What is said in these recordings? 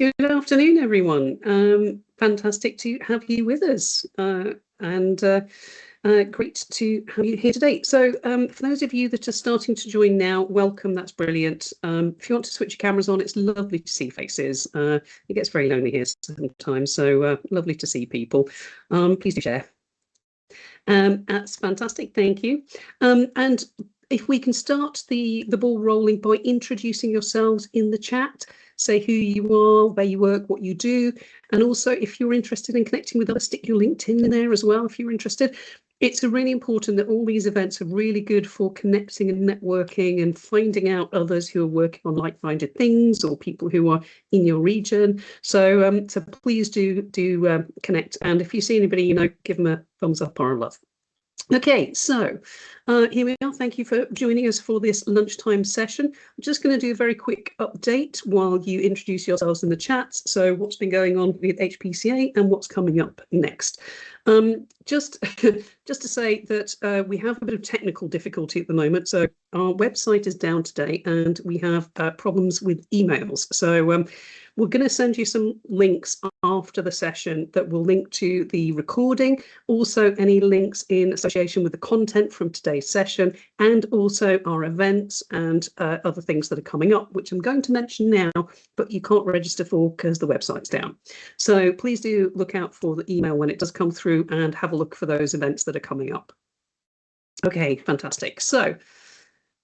Good afternoon, everyone. Fantastic to have you with us, and great to have you here today. So, for those of you that are starting to join now, welcome. That's brilliant. If you want to switch your cameras on, it's lovely to see faces. It gets very lonely here sometimes, so lovely to see people. Please do share. That's fantastic. Thank you. And if we can start the ball rolling by introducing yourselves in the chat, say who you are, where you work, what you do, and also if you're interested in connecting with others, stick your LinkedIn in there as well if you're interested. It's really important that all these events are really good for connecting and networking and finding out others who are working on like-minded things or people who are in your region. So please do connect. And if you see anybody, give them a thumbs up or a love. Okay, so here we are. Thank you for joining us for this lunchtime session. I'm just going to do a very quick update while you introduce yourselves in the chat. So what's been going on with HPCA and what's coming up next. Just to say that we have a bit of technical difficulty at the moment. So our website is down today and we have problems with emails. So we're going to send you some links after the session that will link to the recording, also any links in association with the content from today's session, and also our events and other things that are coming up, which I'm going to mention now, but you can't register for because the website's down. So please do look out for the email when it does come through and have a look for those events that are coming up. Okay, fantastic. So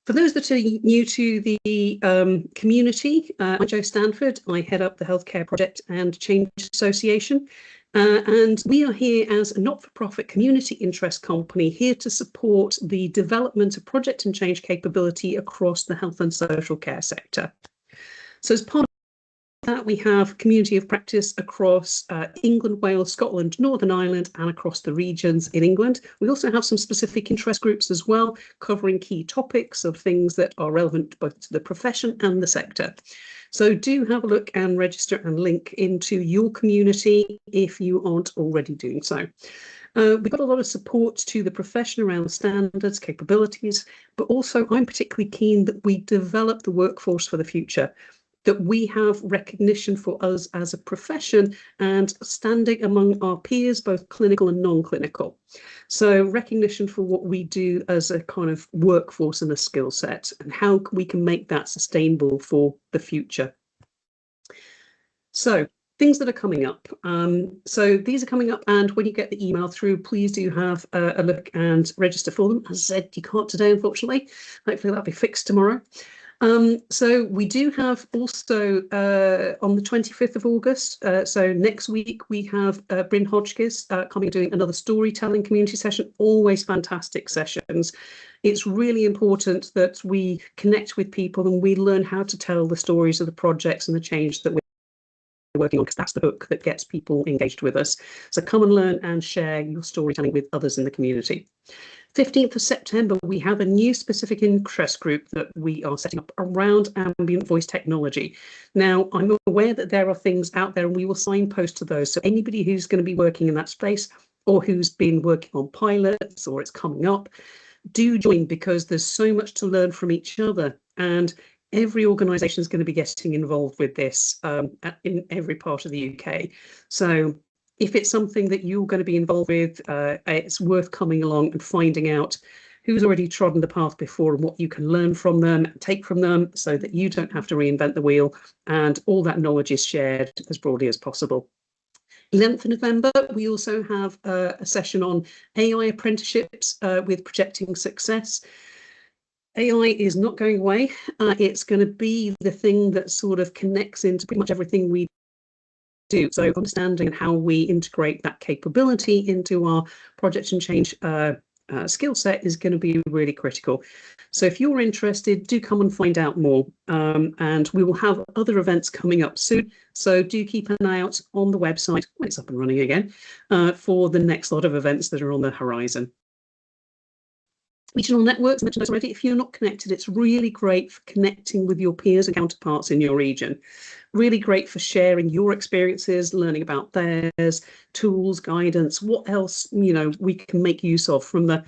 for those that are new to the community, I'm Jo Stanford. I head up the Healthcare Project and Change Association. And we are here as a not-for-profit community interest company here to support the development of project and change capability across the health and social care sector. So as part of that, we have community of practice across England, Wales, Scotland, Northern Ireland, and across the regions in England. We also have some specific interest groups as well, covering key topics of things that are relevant both to the profession and the sector. So do have a look and register and link into your community if you aren't already doing so. We've got a lot of support to the profession around standards, capabilities, but also I'm particularly keen that we develop the workforce for the future, that we have recognition for us as a profession and standing among our peers, both clinical and non-clinical. So recognition for what we do as a kind of workforce and a skill set and how we can make that sustainable for the future. So things that are coming up. So these are coming up, and when you get the email through, please do have a look and register for them. As I said, you can't today, unfortunately. Hopefully that'll be fixed tomorrow. So we do have also on the 25th of August, so next week, we have Bryn Hodgkiss coming doing another storytelling community session, always fantastic sessions. It's really important that we connect with people and we learn how to tell the stories of the projects and the change that we're working on, because that's the hook that gets people engaged with us. So come and learn and share your storytelling with others in the community. 15th of September, we have a new specific interest group that we are setting up around ambient voice technology. Now, I'm aware that there are things out there and we will signpost to those. So anybody who's going to be working in that space or who's been working on pilots or it's coming up, do join, because there's so much to learn from each other. And every organisation is going to be getting involved with this in every part of the UK. So if it's something that you're going to be involved with, it's worth coming along and finding out who's already trodden the path before and what you can learn from them, take from them, so that you don't have to reinvent the wheel and all that knowledge is shared as broadly as possible. 11th of November, we also have a session on AI apprenticeships with Projecting Success. AI is not going away. It's going to be the thing that sort of connects into pretty much everything we do. So understanding how we integrate that capability into our project and change skill set is going to be really critical. So if you're interested, do come and find out more. And we will have other events coming up soon. So do keep an eye out on the website when it's up and running again for the next lot of events that are on the horizon. Regional networks, I mentioned those already. If you're not connected, it's really great for connecting with your peers and counterparts in your region. Really great for sharing your experiences, learning about theirs, tools, guidance, what else, we can make use of from the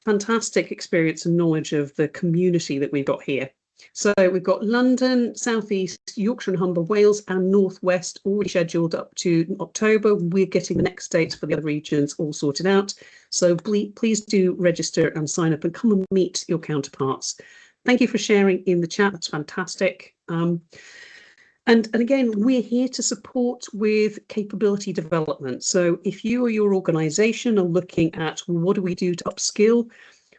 fantastic experience and knowledge of the community that we've got here. So we've got London, South East, Yorkshire and Humber, Wales and North West already scheduled up to October. We're getting the next dates for the other regions all sorted out. So please do register and sign up and come and meet your counterparts. Thank you for sharing in the chat. That's fantastic. And again, we're here to support with capability development. So if you or your organisation are looking at what do we do to upskill,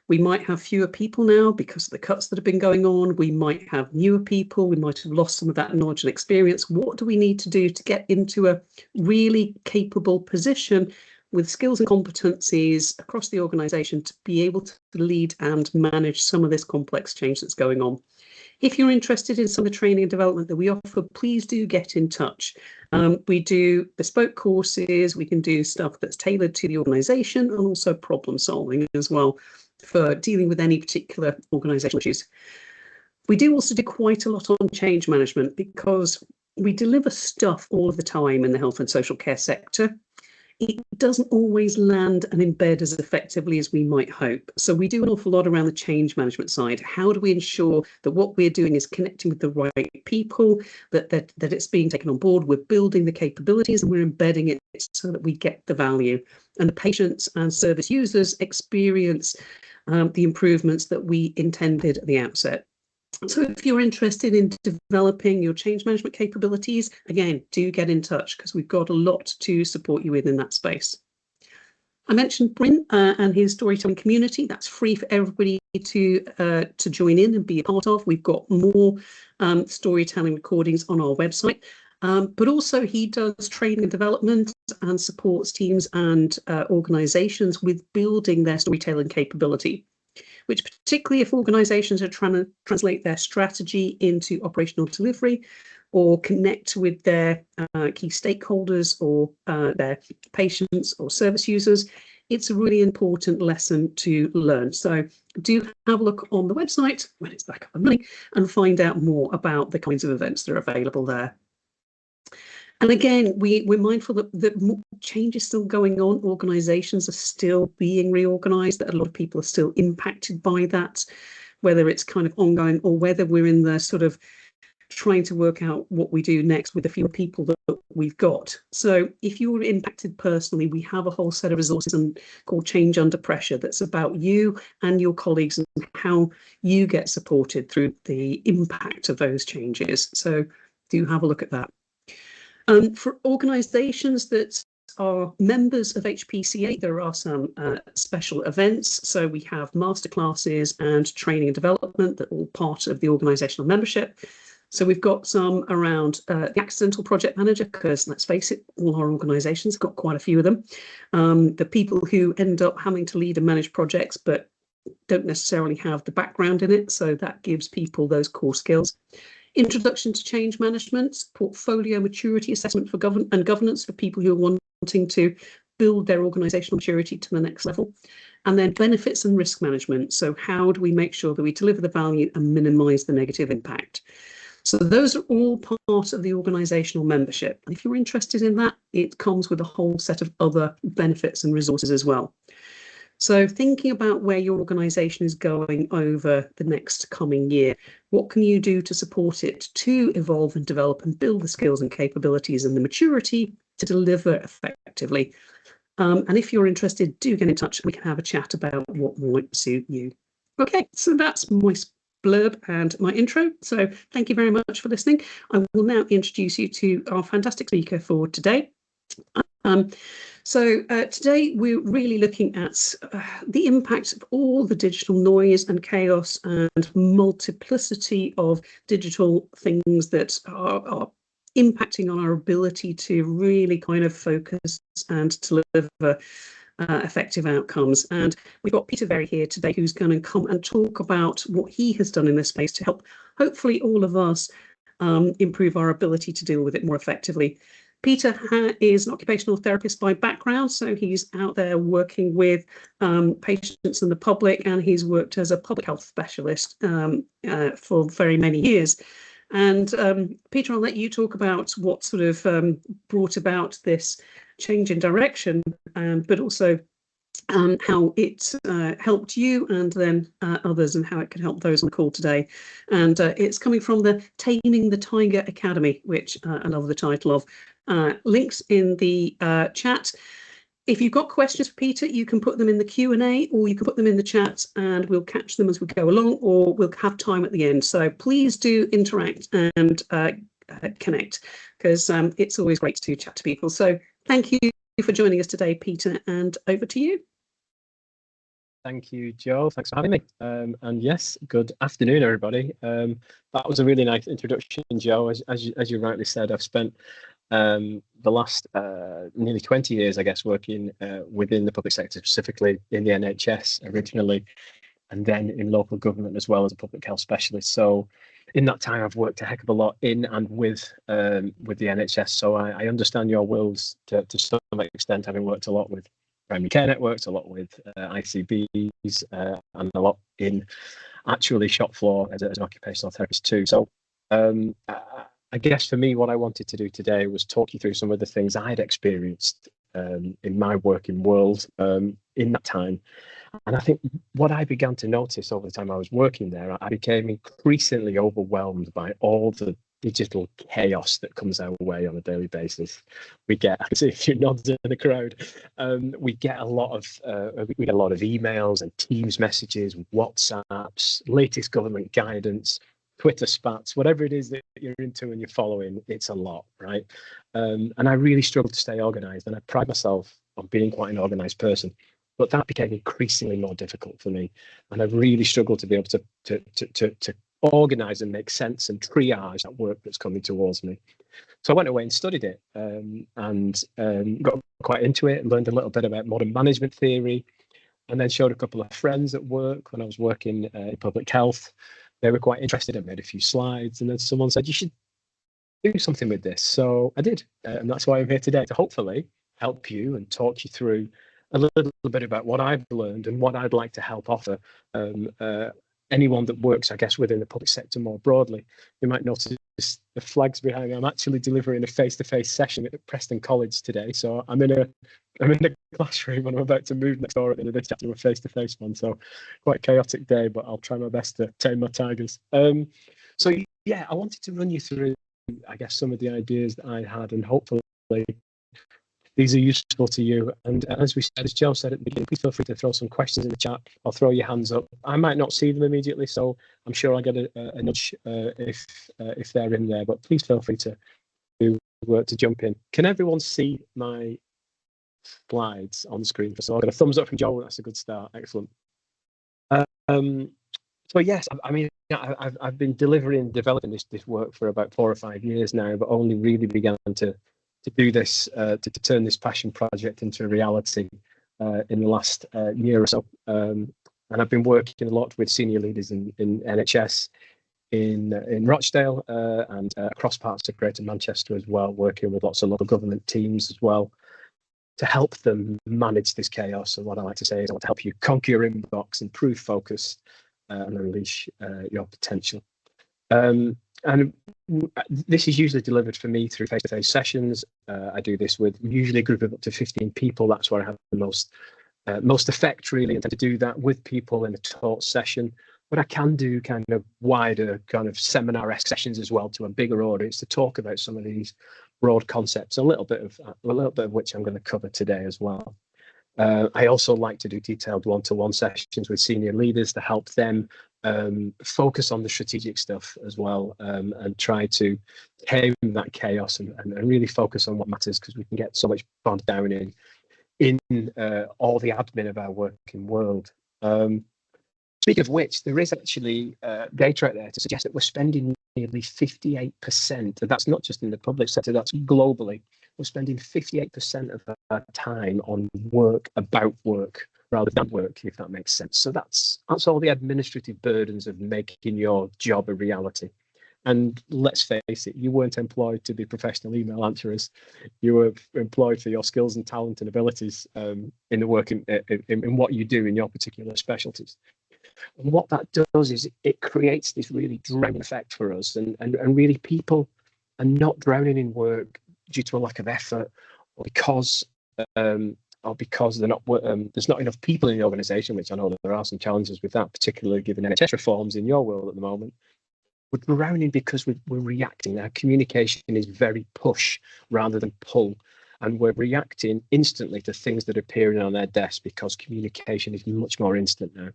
we might have fewer people now because of the cuts that have been going on. We might have newer people. We might have lost some of that knowledge and experience. What do we need to do to get into a really capable position with skills and competencies across the organisation to be able to lead and manage some of this complex change that's going on? If you're interested in some of the training and development that we offer, please do get in touch. We do bespoke courses. We can do stuff that's tailored to the organisation and also problem solving as well for dealing with any particular organisational issues. We do also do quite a lot on change management because we deliver stuff all of the time in the health and social care sector. It doesn't always land and embed as effectively as we might hope. So we do an awful lot around the change management side. How do we ensure that what we're doing is connecting with the right people, that it's being taken on board, we're building the capabilities and we're embedding it so that we get the value and the patients and service users experience the improvements that we intended at the outset. So if you're interested in developing your change management capabilities, again, do get in touch because we've got a lot to support you with in that space. I mentioned Bryn and his storytelling community. That's free for everybody to join in and be a part of. We've got more storytelling recordings on our website. But also he does training and development and supports teams and organisations with building their storytelling capability, which particularly if organisations are trying to translate their strategy into operational delivery or connect with their key stakeholders or their patients or service users, it's a really important lesson to learn. So do have a look on the website when it's back up and running and find out more about the kinds of events that are available there. And again, we're mindful that change is still going on. Organisations are still being reorganised, that a lot of people are still impacted by that, whether it's kind of ongoing or whether we're in the sort of trying to work out what we do next with the fewer people that we've got. So if you're impacted personally, we have a whole set of resources called Change Under Pressure that's about you and your colleagues and how you get supported through the impact of those changes. So do have a look at that. For organisations that are members of HPCA, there are some special events. So we have masterclasses and training and development that are all part of the organisational membership. So we've got some around the accidental project manager, because let's face it, all our organisations have got quite a few of them. The people who end up having to lead and manage projects but don't necessarily have the background in it. So that gives people those core skills. Introduction to change management, portfolio maturity assessment for governance for people who are wanting to build their organisational maturity to the next level. And then benefits and risk management. So how do we make sure that we deliver the value and minimise the negative impact? So those are all part of the organisational membership. And if you're interested in that, it comes with a whole set of other benefits and resources as well. So thinking about where your organisation is going over the next coming year, what can you do to support it to evolve and develop and build the skills and capabilities and the maturity to deliver effectively? And if you're interested, do get in touch. We can have a chat about what might suit you. Okay, so that's my blurb and my intro. So thank you very much for listening. I will now introduce you to our fantastic speaker for today. So today we're really looking at the impact of all the digital noise and chaos and multiplicity of digital things that are impacting on our ability to really kind of focus and deliver effective outcomes. And we've got Peter Very here today, who's going to come and talk about what he has done in this space to help hopefully all of us improve our ability to deal with it more effectively. Peter is an occupational therapist by background, so he's out there working with patients and the public, and he's worked as a public health specialist for very many years. And Peter, I'll let you talk about what sort of brought about this change in direction, but also how it helped you and then others, and how it can help those on the call today. And it's coming from the Taming the Tiger Academy, which I love the title of. Links in the chat. If you've got questions for Peter, you can put them in the Q&A, or you can put them in the chat and we'll catch them as we go along, or we'll have time at the end. So please do interact and connect, because it's always great to chat to people. So thank you for joining us today, Peter, and over to you. Thank you, Joe. Thanks for having me. And yes, good afternoon, everybody. That was a really nice introduction, Joe. As you rightly said, I've spent the last nearly 20 years, I guess, working within the public sector, specifically in the NHS originally, and then in local government as well as a public health specialist. So in that time, I've worked a heck of a lot in and with the NHS. So I understand your worlds to some extent, having worked a lot with primary care networks, a lot with ICBs, and a lot in actually shop floor as an occupational therapist too. So I guess for me, what I wanted to do today was talk you through some of the things I'd experienced in my working world in that time. And I think what I began to notice over the time I was working there, I became increasingly overwhelmed by all the digital chaos that comes our way on a daily basis. We get, I can see a few nods in the crowd. We get a lot of emails and Teams messages, WhatsApps, latest government guidance, Twitter spats, whatever it is that you're into and you're following, it's a lot, right? And I really struggle to stay organized, and I pride myself on being quite an organized person. But that became increasingly more difficult for me, and I really struggled to be able to organize and make sense and triage that work that's coming towards me. So I went away and studied it, and got quite into it, and learned a little bit about modern management theory, and then showed a couple of friends at work when I was working in public health. They were quite interested. I made a few slides, and then someone said, you should do something with this. So I did, and that's why I'm here today, to hopefully help you and talk you through a little bit about what I've learned and what I'd like to help offer anyone that works, I guess, within the public sector more broadly. You might notice the flags behind me. I'm actually delivering a face-to-face session at Preston College today. So I'm in a classroom and I'm about to move next door at the end of this chapter to a face-to-face one. So quite a chaotic day, but I'll try my best to tame my tigers. So yeah, I wanted to run you through, I guess, some of the ideas that I had, and hopefully these are useful to you. And as we said, as Joe said at the beginning, please feel free to throw some questions in the chat or throw your hands up. I might not see them immediately, so I'm sure I'll get a nudge if they're in there, but please feel free to jump in. Can everyone see my slides on screen? So I've got a thumbs up from Joe. That's a good start. Excellent. So yes, I mean, I've been developing this work for about 4 or 5 years now, but only really began to do this, to turn this passion project into a reality in the last year or so. And I've been working a lot with senior leaders in NHS, in Rochdale, and across parts of Greater Manchester as well, working with lots of local government teams as well, to help them manage this chaos. And what I like to say is I want to help you conquer your inbox, improve focus, and unleash your potential. And this is usually delivered for me through face-to-face sessions. I do this with usually a group of up to 15 people. That's where I have the most effect, really, and to do that with people in a talk session. But I can do kind of wider kind of seminar-esque sessions as well to a bigger audience to talk about some of these broad concepts, a little bit of which I'm going to cover today as well. I also like to do detailed one-to-one sessions with senior leaders to help them focus on the strategic stuff as well, and try to tame that chaos and really focus on what matters, because we can get so much bogged down in all the admin of our working world. Speaking of which, there is actually data out there to suggest that we're spending nearly 58%, and that's not just in the public sector, that's globally. We're spending 58% of our time on work about work rather than work, if that makes sense. So that's all the administrative burdens of making your job a reality. And let's face it, you weren't employed to be professional email answerers. You were employed for your skills and talent and abilities in the work in what you do in your particular specialties. And what that does is it creates this really drowning effect for us, and really people are not drowning in work due to a lack of effort, or because or because there's not enough people in the organisation, which I know that there are some challenges with that, particularly given NHS reforms in your world at the moment. We're drowning because we're reacting. Our communication is very push rather than pull. And we're reacting instantly to things that are appearing on their desk because communication is much more instant now.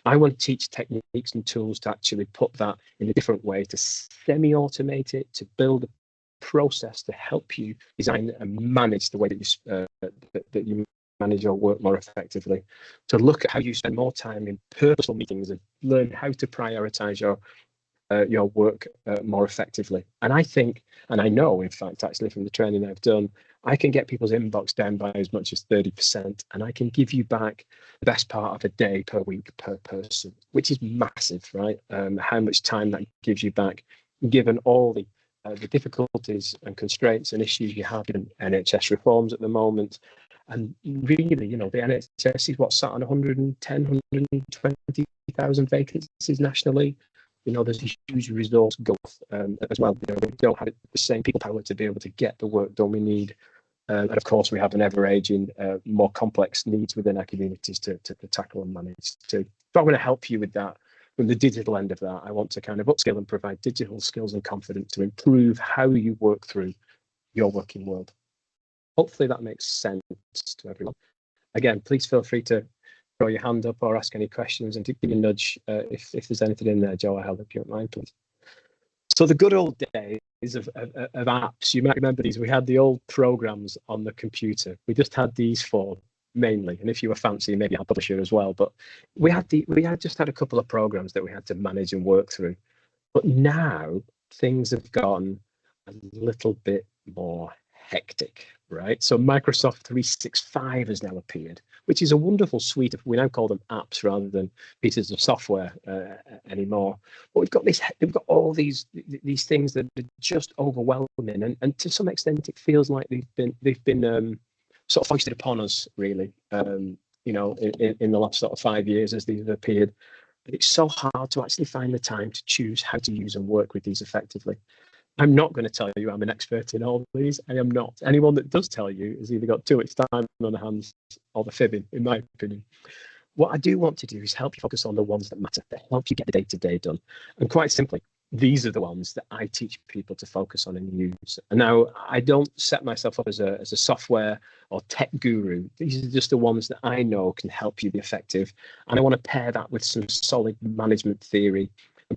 I want to teach techniques and tools to actually put that in a different way, to semi-automate it, to build a process to help you design and manage the way that you manage your work more effectively, to look at how you spend more time in purposeful meetings and learn how to prioritize your work more effectively. And I think, and I know, in fact, actually from the training I've done, I can get people's inbox down by as much as 30%, and I can give you back the best part of a day per week per person, which is massive, right? How much time that gives you back, given all the difficulties and constraints and issues you have in NHS reforms at the moment. And really, you know, the NHS is what's sat on 110, 120,000 vacancies nationally. You know, there's a huge resource growth as well. You know, we don't have the same people power to be able to get the work done we need. And of course, we have an ever-aging, more complex needs within our communities to tackle and manage too. So I'm going to help you with that. From the digital end of that, I want to kind of upskill and provide digital skills and confidence to improve how you work through your working world. Hopefully that makes sense to everyone. Again, please feel free to throw your hand up or ask any questions, and to give me a nudge if there's anything in there, Joe, I'll help you out mind, please. So the good old days of apps, you might remember these. We had the old programs on the computer. We just had these four mainly, and if you were fancy, maybe I'll publish it as well. But we had just had a couple of programs that we had to manage and work through. But now things have gotten a little bit more hectic, right? So Microsoft 365 has now appeared, which is a wonderful suite of, we now call them apps rather than pieces of software anymore. But we've got all these things that are just overwhelming, and to some extent it feels like they've been sort of foisted upon us, really. You know, in the last sort of 5 years as these have appeared. But it's so hard to actually find the time to choose how to use and work with these effectively. I'm not going to tell you I'm an expert in all these. I am not. Anyone that does tell you has either got too much time on their hands or they're fibbing, in my opinion. What I do want to do is help you focus on the ones that matter, that help you get the day-to-day done. And quite simply, these are the ones that I teach people to focus on and use. And now I don't set myself up as a software or tech guru. These are just the ones that I know can help you be effective. And I want to pair that with some solid management theory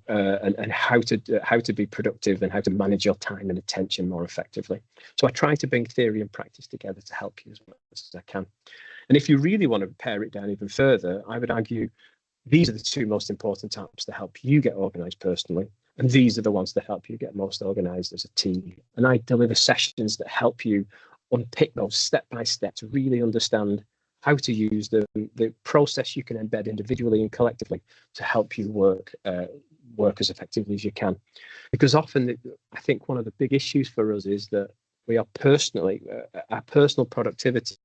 and how to be productive and how to manage your time and attention more effectively. So I try to bring theory and practice together to help you as much as I can. And if you really want to pare it down even further, I would argue these are the two most important apps to help you get organized personally. And these are the ones that help you get most organized as a team. And I deliver sessions that help you unpick those step by step to really understand how to use the process you can embed individually and collectively to help you work as effectively as you can. Because often I think one of the big issues for us is that we are our personal productivity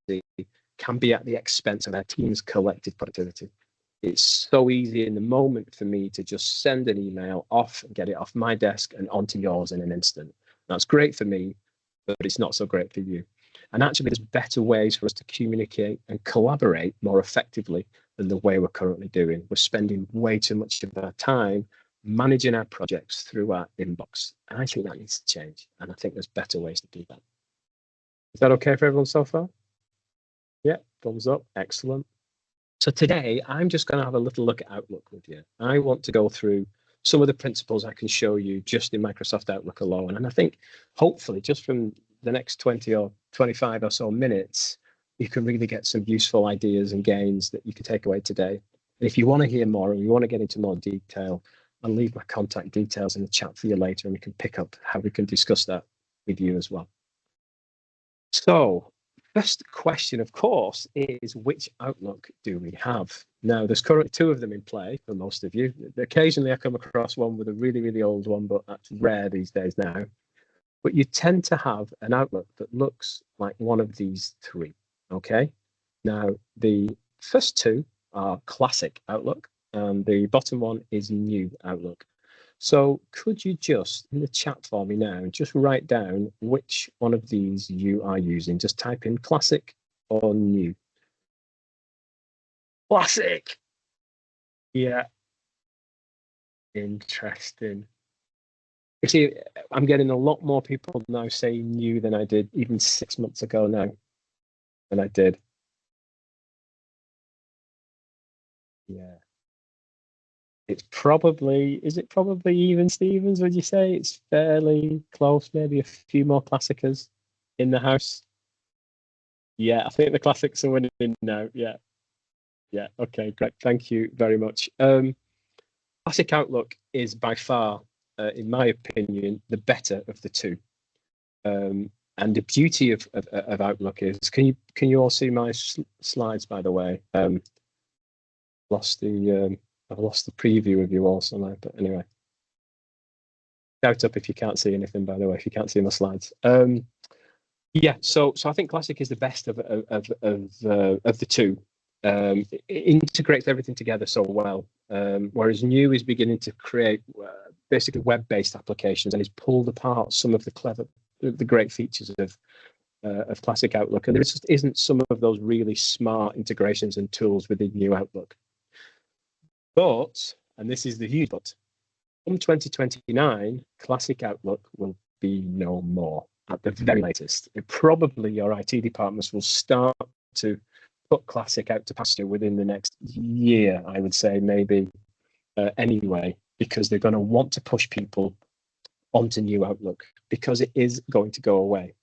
can be at the expense of our team's collective productivity. It's so easy in the moment for me to just send an email off and get it off my desk and onto yours in an instant. That's great for me, but it's not so great for you. And actually, there's better ways for us to communicate and collaborate more effectively than the way we're currently doing. We're spending way too much of our time managing our projects through our inbox. And I think that needs to change. And I think there's better ways to do that. Is that okay for everyone so far? Yeah, thumbs up. Excellent. So today, I'm just going to have a little look at Outlook with you. I want to go through some of the principles I can show you just in Microsoft Outlook alone. And I think hopefully just from the next 20 or 25 or so minutes, you can really get some useful ideas and gains that you can take away today. And if you want to hear more and you want to get into more detail, I'll leave my contact details in the chat for you later, and we can pick up how we can discuss that with you as well. So, first question, of course, is which Outlook do we have? Now, there's currently 2 of them in play for most of you. Occasionally, I come across one with a really, really old one, but that's rare these days now. But you tend to have an Outlook that looks like one of these 3, okay? Now, the first 2 are classic Outlook, and the bottom one is new Outlook. So could you just, in the chat for me now, just write down which one of these you are using? Just type in classic or new Classic. Yeah. Interesting. You see, I'm getting a lot more people now saying new than I did even 6 months ago now. Than I did. Yeah. It's probably, is it probably even Stevens, would you say? It's fairly close, maybe a few more classicers in the house. Yeah, I think the classics are winning now. Yeah. Yeah. Okay, great. Thank you very much. Classic Outlook is by far, in my opinion, the better of the two. And the beauty of Outlook is, can you all see my slides, by the way? Lost the I've lost the preview of you all somehow, but anyway. Shout up if you can't see anything, by the way, if you can't see my slides. Yeah, so I think Classic is the best of the two. It integrates everything together so well, whereas New is beginning to create basically web-based applications and is pulled apart some of the great features of Classic Outlook, and there just isn't some of those really smart integrations and tools within New Outlook. But, and this is the huge but, from 2029, Classic Outlook will be no more at the very latest. Probably your IT departments will start to put Classic out to pasture within the next year, I would say, maybe anyway, because they're going to want to push people onto New Outlook because it is going to go away.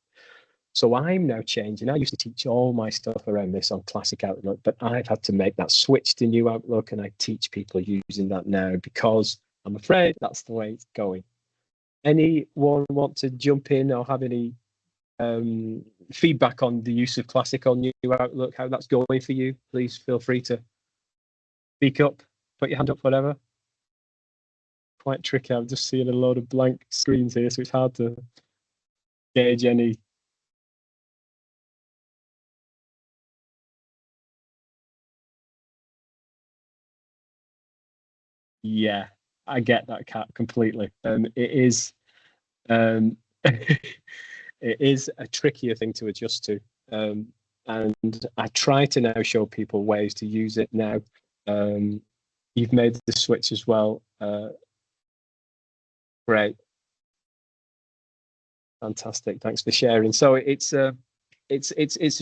So I'm now changing. I used to teach all my stuff around this on Classic Outlook, but I've had to make that switch to New Outlook, and I teach people using that now because I'm afraid that's the way it's going. Anyone want to jump in or have any feedback on the use of Classic on New Outlook, how that's going for you? Please feel free to speak up, put your hand up, whatever. Quite tricky. I'm just seeing a load of blank screens here, so it's hard to gauge any. Yeah, I get that, Cat, completely. It is it is a trickier thing to adjust to. And I try to now show people ways to use it now. You've made the switch as well. Great. Fantastic. Thanks for sharing. So it's a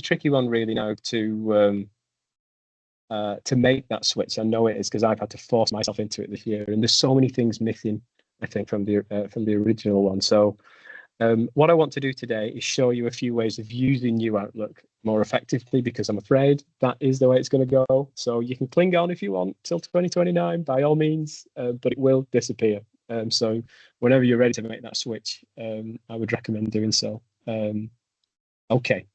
tricky one really now to make that switch. I know it is because I've had to force myself into it this year, and there's so many things missing, I think, from the original one. So what I want to do today is show you a few ways of using New Outlook more effectively, because I'm afraid that is the way it's going to go. So you can cling on if you want till 2029, by all means, but it will disappear. So whenever you're ready to make that switch, I would recommend doing so. Okay.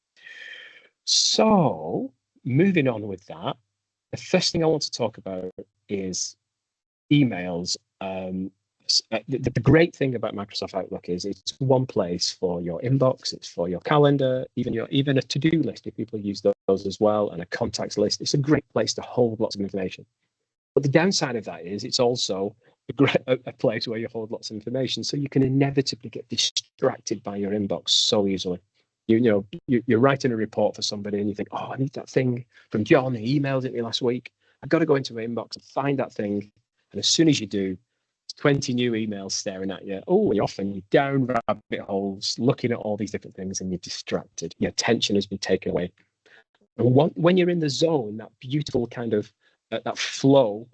So moving on with that, the first thing I want to talk about is emails. The great thing about Microsoft Outlook is it's one place for your inbox, it's for your calendar, even a to-do list if people use those as well, and a contacts list. It's a great place to hold lots of information. But the downside of that is it's also a place where you hold lots of information, so you can inevitably get distracted by your inbox so easily. You're writing a report for somebody and you think, oh, I need that thing from John. He emailed it me last week. I've got to go into my inbox and find that thing. And as soon as you do, 20 new emails staring at you. Oh, you're often down rabbit holes, looking at all these different things, and you're distracted. Your attention has been taken away. And when you're in the zone, that beautiful kind of that flow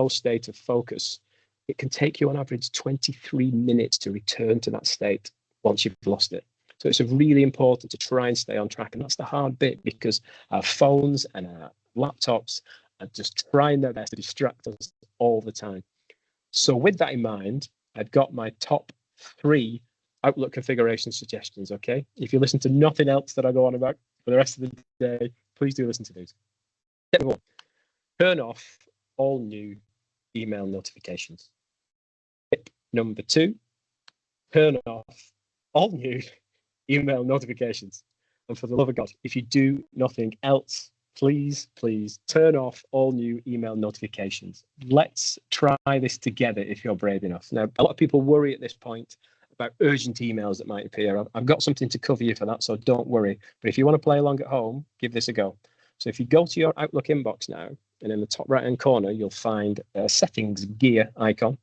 state of focus, it can take you on average 23 minutes to return to that state once you've lost it. So it's really important to try and stay on track. And that's the hard bit, because our phones and our laptops are just trying their best to distract us all the time. So with that in mind, I've got my top 3 Outlook configuration suggestions, okay? If you listen to nothing else that I go on about for the rest of the day, please do listen to these. Step 1, turn off all new email notifications. Tip number 2, turn off all new email notifications. And for the love of God, if you do nothing else, please turn off all new email notifications. Let's try this together if you're brave enough. Now, a lot of people worry at this point about urgent emails that might appear. I've got something to cover you for that, so don't worry. But if you want to play along at home, give this a go. So if you go to your Outlook inbox now, and in the top right-hand corner, you'll find a settings gear icon.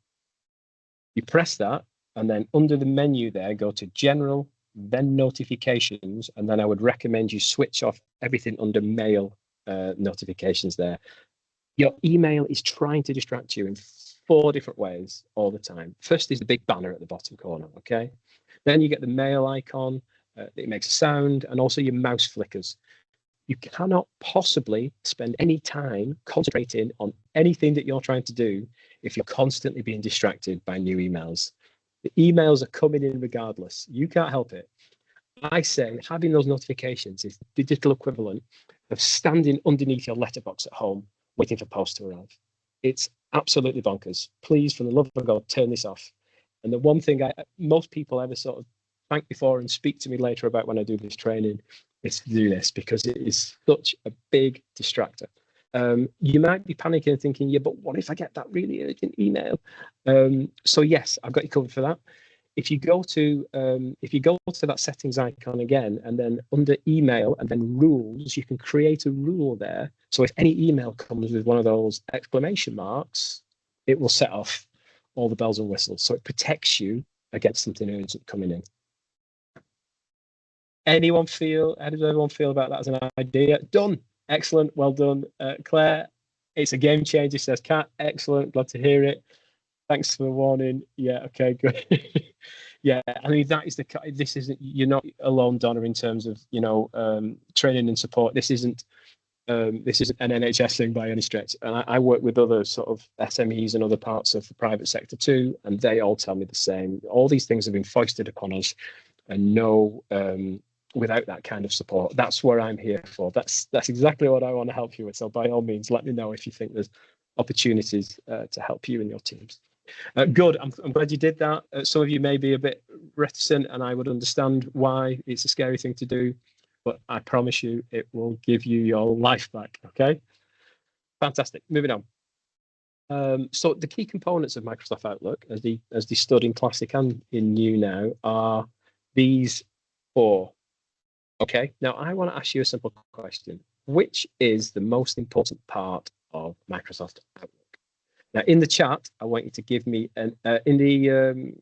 You press that, and then under the menu there, go to General, then Notifications, and then I would recommend you switch off everything under Mail notifications there. Your email is trying to distract you in 4 different ways all the time. First is the big banner at the bottom corner, okay? Then you get the mail icon, it makes a sound, and also your mouse flickers. You cannot possibly spend any time concentrating on anything that you're trying to do if you're constantly being distracted by new emails. The emails are coming in regardless. You can't help it. I say having those notifications is the digital equivalent of standing underneath your letterbox at home waiting for post to arrive. It's absolutely bonkers. Please, for the love of God, turn this off. And the one thing most people ever sort of thank me for and speak to me later about when I do this training is to do this, because it is such a big distractor. You might be panicking and thinking, yeah, but what if I get that really urgent email? So yes, I've got you covered for that. If you go to that settings icon again, and then under email and then rules, you can create a rule there. So if any email comes with one of those exclamation marks, it will set off all the bells and whistles. So it protects you against something urgent coming in. How does everyone feel about that as an idea? Done. Excellent. Well done, Claire. It's a game changer, says Kat. Excellent. Glad to hear it. Thanks for the warning. Yeah. Okay. Good. Yeah. I mean, you're not alone, Donna, in terms of, training and support. This isn't an NHS thing by any stretch. And I work with other sort of SMEs and other parts of the private sector too, and they all tell me the same. All these things have been foisted upon us, and without that kind of support, that's where I'm here for. That's exactly what I want to help you with. So by all means, let me know if you think there's opportunities to help you and your teams. Good. I'm glad you did that. Some of you may be a bit reticent, and I would understand why. It's a scary thing to do, but I promise you it will give you your life back. Okay. Fantastic. Moving on. So the key components of Microsoft Outlook, as they stood in Classic and in New now, are these 4. Okay, now I want to ask you a simple question. Which is the most important part of Microsoft Outlook? Now, in the chat, I want you to give me in the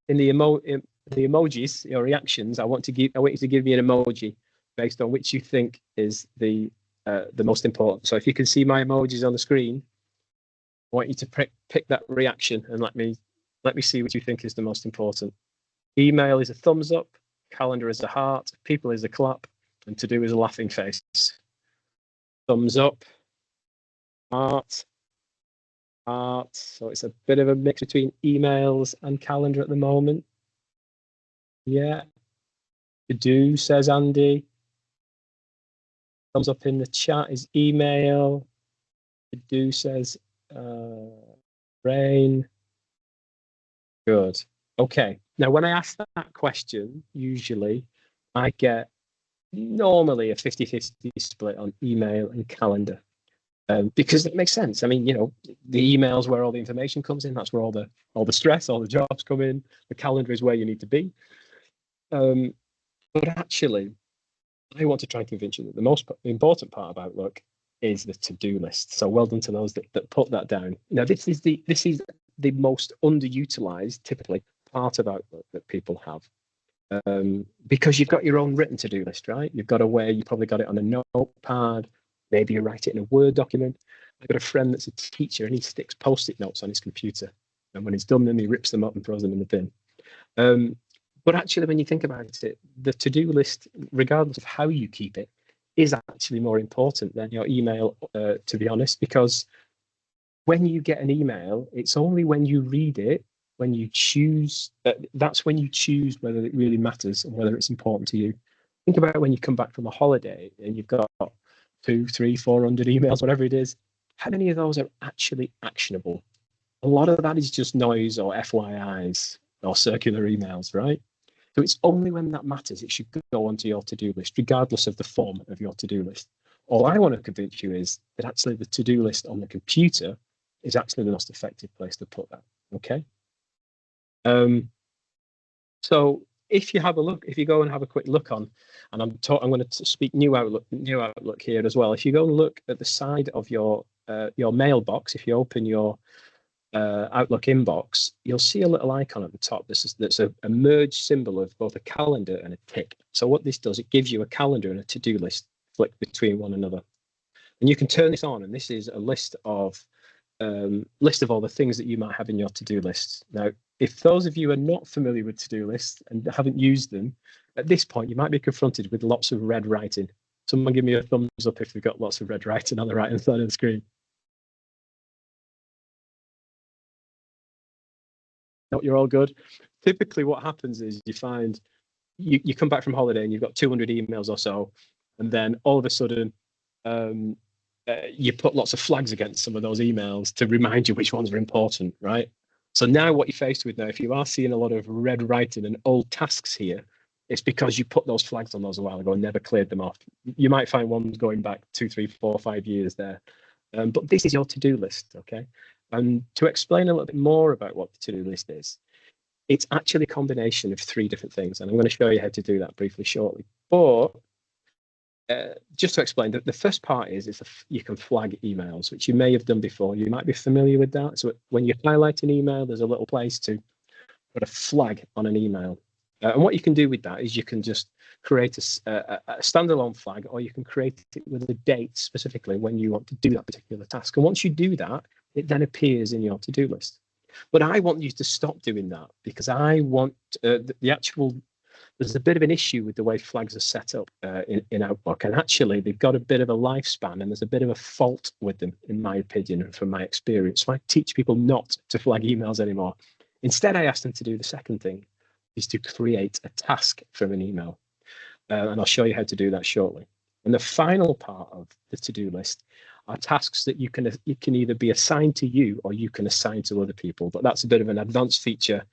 emojis, your reactions. I want you to give me an emoji based on which you think is the most important. So if you can see my emojis on the screen, I want you to pick that reaction and let me see what you think is the most important. Email is a thumbs up. Calendar is a heart, people is a clap, and to do is a laughing face. Thumbs up, heart. So it's a bit of a mix between emails and calendar at the moment. Yeah. To do, says Andy. Thumbs up in the chat is email. To do, says Rain. Good. Okay. Now, when I ask that question, usually I get normally a 50-50 split on email and calendar, because it makes sense. I mean, the email's where all the information comes in. That's where all the stress, all the jobs come in. The calendar is where you need to be. But actually, I want to try and convince you that the most important part of Outlook is the to-do list. So well done to those that put that down. Now, this is the most underutilized, typically, part of Outlook that people have, because you've got your own written to-do list, right? You've got you probably got it on a notepad, maybe you write it in a Word document. I've got a friend that's a teacher, and he sticks post-it notes on his computer, and when he's done them, he rips them up and throws them in the bin. But actually, when you think about it, the to-do list, regardless of how you keep it, is actually more important than your email, to be honest, because when you get an email, it's only when you read it, when you choose, that's when you choose whether it really matters and whether it's important to you. Think about when you come back from a holiday and you've got 200, 300, 400 emails, whatever it is. How many of those are actually actionable? A lot of that is just noise or FYIs or circular emails, right? So it's only when that matters it should go onto your to-do list, regardless of the form of your to-do list. All I want to convince you is that actually the to-do list on the computer is actually the most effective place to put that. Okay. So if you have a look, if you go and have a quick look on, and I'm going to speak new Outlook here as well. If you go and look at the side of your mailbox, if you open your Outlook inbox, you'll see a little icon at the top. That's a merged symbol of both a calendar and a tick. So what this does, it gives you a calendar and a to-do list flicked between one another. And you can turn this on, and this is a list of all the things that you might have in your to-do list. Now, if those of you are not familiar with to-do lists and haven't used them, at this point, you might be confronted with lots of red writing. Someone give me a thumbs up if you've got lots of red writing on the right-hand side of the screen. No, you're all good. Typically, what happens is you find you come back from holiday and you've got 200 emails or so, and then all of a sudden, you put lots of flags against some of those emails to remind you which ones are important, right? So now what you're faced with now, if you are seeing a lot of red writing and old tasks here, it's because you put those flags on those a while ago and never cleared them off. You might find ones going back 2, 3, 4, 5 years there. But this is your to-do list, okay? And to explain a little bit more about what the to-do list is, it's actually a combination of 3 different things. And I'm going to show you how to do that briefly shortly. But just to explain, the first part is you can flag emails, which you may have done before. You might be familiar with that. So when you highlight an email, there's a little place to put a flag on an email. And what you can do with that is you can just create a standalone flag, or you can create it with a date specifically when you want to do that particular task. And once you do that, it then appears in your to-do list. But I want you to stop doing that, because I want there's a bit of an issue with the way flags are set up in Outlook. And actually, they've got a bit of a lifespan, and there's a bit of a fault with them, in my opinion, and from my experience. So I teach people not to flag emails anymore. Instead, I ask them to do the second thing, is to create a task from an email. And I'll show you how to do that shortly. And the final part of the to-do list are tasks that you can either be assigned to you or you can assign to other people. But that's a bit of an advanced feature,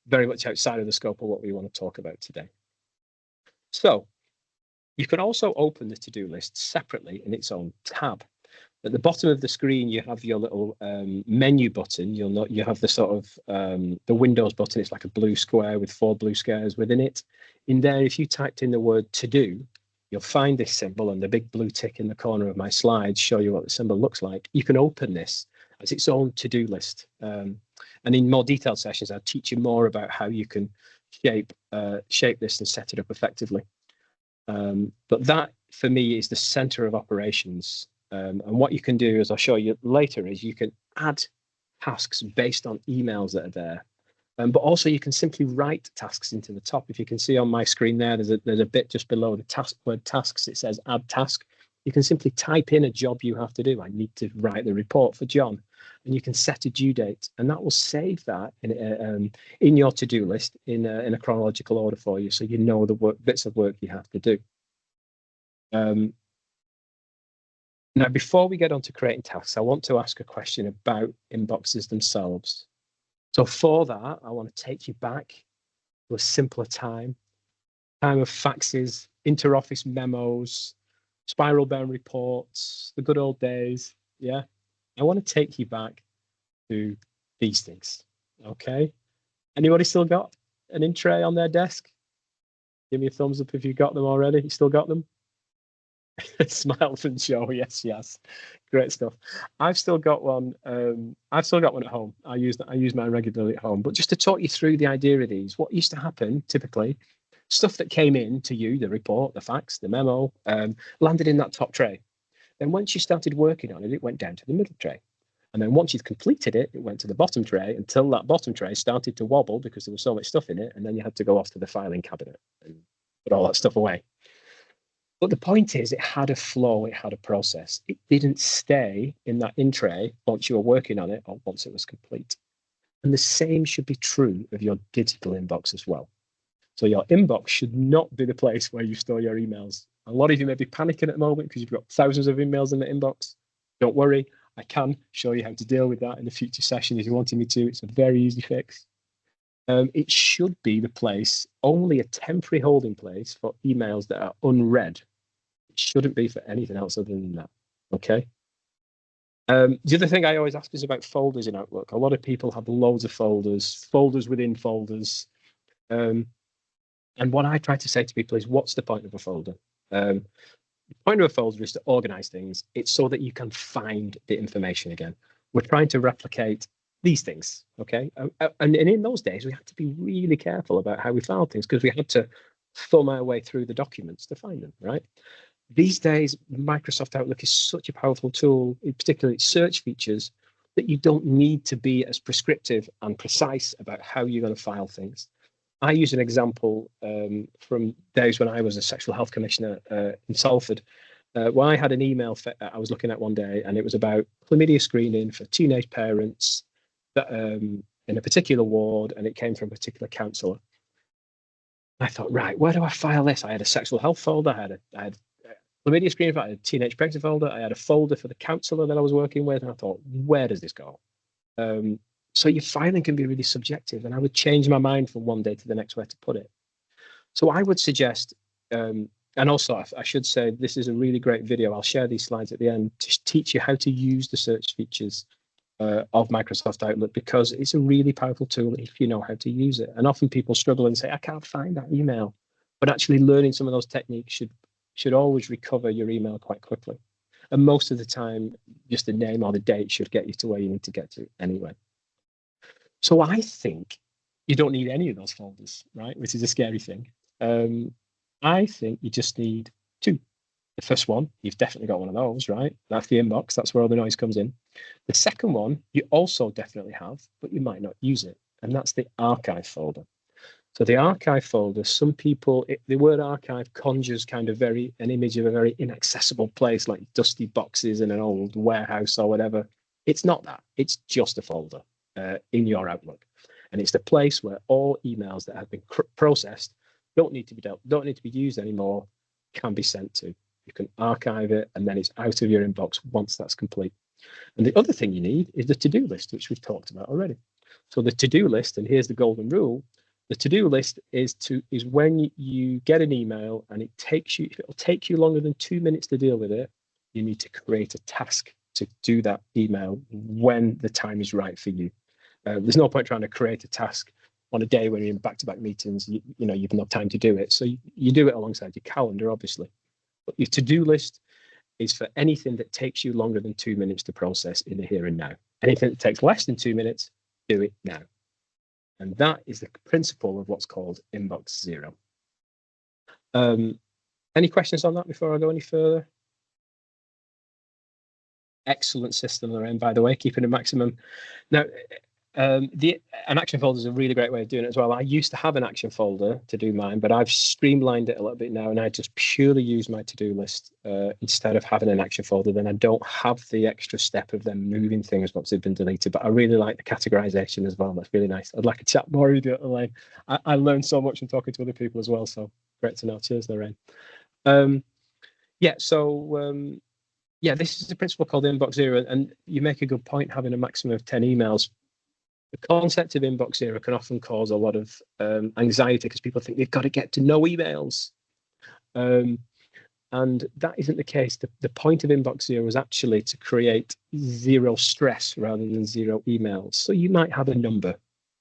very much outside of the scope of what we want to talk about today. So you can also open the to-do list separately in its own tab. At the bottom of the screen, you have your little menu button. You have the sort of the Windows button. It's like a blue square with 4 blue squares within it. In there, if you typed in the word to do, you'll find this symbol, and the big blue tick in the corner of my slides show you what the symbol looks like. You can open this as its own to-do list. And in more detailed sessions, I'll teach you more about how you can shape this and set it up effectively. But that, for me, is the center of operations. And what you can do, as I'll show you later, is you can add tasks based on emails that are there. But also you can simply write tasks into the top. If you can see on my screen there, there's a bit just below the word tasks. It says add task. You can simply type in a job you have to do. I need to write the report for John. And you can set a due date, and that will save that in your to-do list in a chronological order for you, so you know the bits of work you have to do. Now, before we get on to creating tasks, I want to ask a question about inboxes themselves. So for that, I want to take you back to a simpler time of faxes, inter-office memos, spiral bound reports, the good old days. Yeah, I want to take you back to these things. Okay, anybody still got an in tray on their desk? Give me a thumbs up if you've got them already. You still got them? Smile and show. Yes, great stuff. I've still got one. I've still got one at home. I use mine regularly at home. But just to talk you through the idea of these, what used to happen typically, stuff that came in to you, the report, the fax, the memo, landed in that top tray. Then once you started working on it, it went down to the middle tray. And then once you'd completed it, it went to the bottom tray until that bottom tray started to wobble because there was so much stuff in it. And then you had to go off to the filing cabinet and put all that stuff away. But the point is, it had a flow, it had a process. It didn't stay in that in tray once you were working on it or once it was complete. And the same should be true of your digital inbox as well. So your inbox should not be the place where you store your emails. A lot of you may be panicking at the moment because you've got thousands of emails in the inbox. Don't worry, I can show you how to deal with that in a future session if you wanted me to. It's a very easy fix. It should be the place, only a temporary holding place for emails that are unread. It shouldn't be for anything else other than that, okay? The other thing I always ask is about folders in Outlook. A lot of people have loads of folders within folders. And what I try to say to people is, what's the point of a folder? The point of a folder is to organize things. It's so that you can find the information again. We're trying to replicate these things, okay? And in those days, we had to be really careful about how we filed things because we had to thumb our way through the documents to find them, right? These days, Microsoft Outlook is such a powerful tool, particularly its search features, that you don't need to be as prescriptive and precise about how you're going to file things. I use an example from days when I was a sexual health commissioner in Salford, where I had an email I was looking at one day, and it was about chlamydia screening for teenage parents that, in a particular ward, and it came from a particular counsellor. I thought, right, where do I file this? I had a sexual health folder, I had chlamydia screening, I had a teenage pregnancy folder, I had a folder for the counsellor that I was working with, and I thought, where does this go? So your filing can be really subjective, and I would change my mind from one day to the next where to put it. So I would suggest, and also I should say, this is a really great video. I'll share these slides at the end to teach you how to use the search features of Microsoft Outlook, because it's a really powerful tool if you know how to use it. And often people struggle and say, I can't find that email. But actually learning some of those techniques should always recover your email quite quickly. And most of the time, just the name or the date should get you to where you need to get to anyway. So I think you don't need any of those folders, right? Which is a scary thing. I think you just need two. The first one, you've definitely got one of those, right? That's the inbox. That's where all the noise comes in. The second one, you also definitely have, but you might not use it. And that's the archive folder. So the archive folder, some people, the word archive conjures kind of an image of a very inaccessible place, like dusty boxes in an old warehouse or whatever. It's not that. It's just a folder in your Outlook. And it's the place where all emails that have been processed, don't need to be used anymore, can be sent to. You can archive it, and then it's out of your inbox once that's complete. And the other thing you need is the to-do list, which we've talked about already. So the to-do list, and here's the golden rule, the to-do list is when you get an email and it'll take you longer than 2 minutes to deal with it, you need to create a task to do that email when the time is right for you. There's no point trying to create a task on a day when you're in back-to-back meetings. You've no time to do it. So you do it alongside your calendar, obviously. But your to-do list is for anything that takes you longer than 2 minutes to process in the here and now. Anything that takes less than 2 minutes, do it now. And that is the principle of what's called inbox zero. Any questions on that before I go any further? Excellent system, Lorraine, by the way, keeping a maximum. Now, an action folder is a really great way of doing it as well. I used to have an action folder to do mine, but I've streamlined it a little bit now, and I just purely use my to-do list instead of having an action folder. Then I don't have the extra step of them moving things once they've been deleted. But I really like the categorization as well. That's really nice. I'd like to chat more with you, Elaine. I learned so much from talking to other people as well. So great to know. Cheers, Lorraine. This is a principle called inbox zero, and you make a good point having a maximum of 10 emails. The concept of inbox zero can often cause a lot of anxiety because people think they've got to get to no emails. And that isn't the case. The point of inbox zero is actually to create zero stress rather than zero emails. So you might have a number,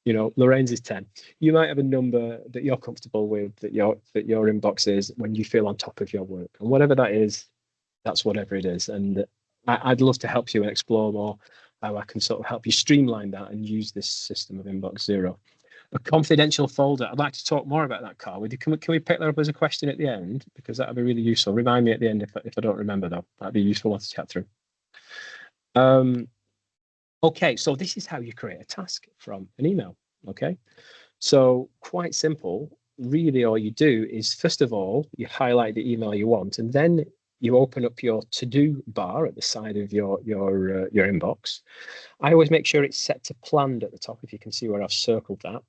Lorraine's is 10. You might have a number that you're comfortable with, that your inbox is when you feel on top of your work. And whatever that is, that's whatever it is. And I'd love to help you and explore more how I can sort of help you streamline that and use this system of inbox zero. A confidential folder. I'd like to talk more about that, Carl. Can we pick that up as a question at the end? Because that would be really useful. Remind me at the end if I don't remember, though. That'd be a useful one to chat through. Okay, so this is how you create a task from an email. Okay, so quite simple. Really, all you do is, first of all, you highlight the email you want, and then you open up your to-do bar at the side of your inbox. I always make sure it's set to planned at the top, if you can see where I've circled that.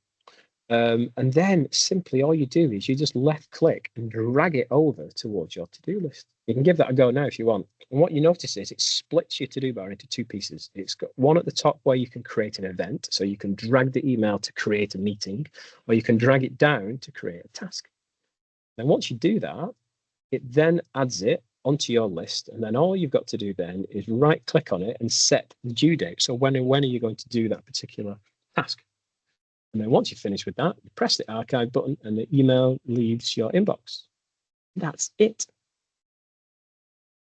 And then simply all you do is you just left click and drag it over towards your to-do list. You can give that a go now if you want. And what you notice is it splits your to-do bar into two pieces. It's got one at the top where you can create an event. So you can drag the email to create a meeting, or you can drag it down to create a task. And once you do that, it then adds it onto your list. And then all you've got to do then is right click on it and set the due date. So when are you going to do that particular task? And then once you've finished with that, you press the archive button and the email leaves your inbox. That's it.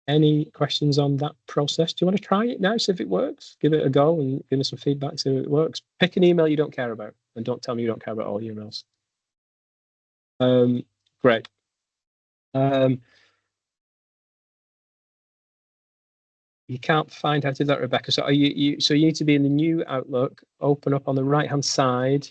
Any questions on that process? Do you want to try it now, see if it works? Give it a go and give me some feedback, see if it works. Pick an email you don't care about, and don't tell me you don't care about all your emails. Great. You can't find how to do that, Rebecca. So so you need to be in the new Outlook, open up on the right-hand side.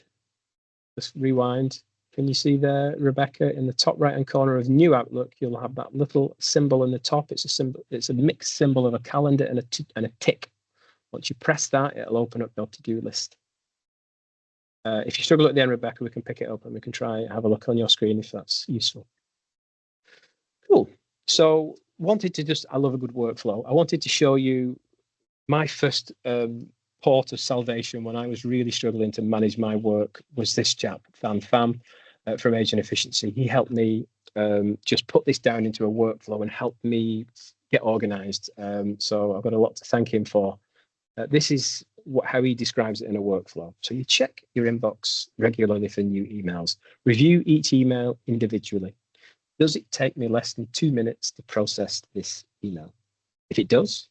Just rewind. Can you see there, Rebecca, in the top right-hand corner of New Outlook, you'll have that little symbol in the top. It's a symbol. It's a mixed symbol of a calendar and a tick. Once you press that, it'll open up your to-do list. If you struggle at the end, Rebecca, we can pick it up and we can try have a look on your screen if that's useful. Cool. So I love a good workflow. I wanted to show you my first port of salvation when I was really struggling to manage my work was this chap, Fan Pham, from Agent Efficiency. He helped me just put this down into a workflow and helped me get organized. So I've got a lot to thank him for. This is how he describes it in a workflow. So you check your inbox regularly for new emails. Review each email individually. Does it take me less than 2 minutes to process this email? If it does,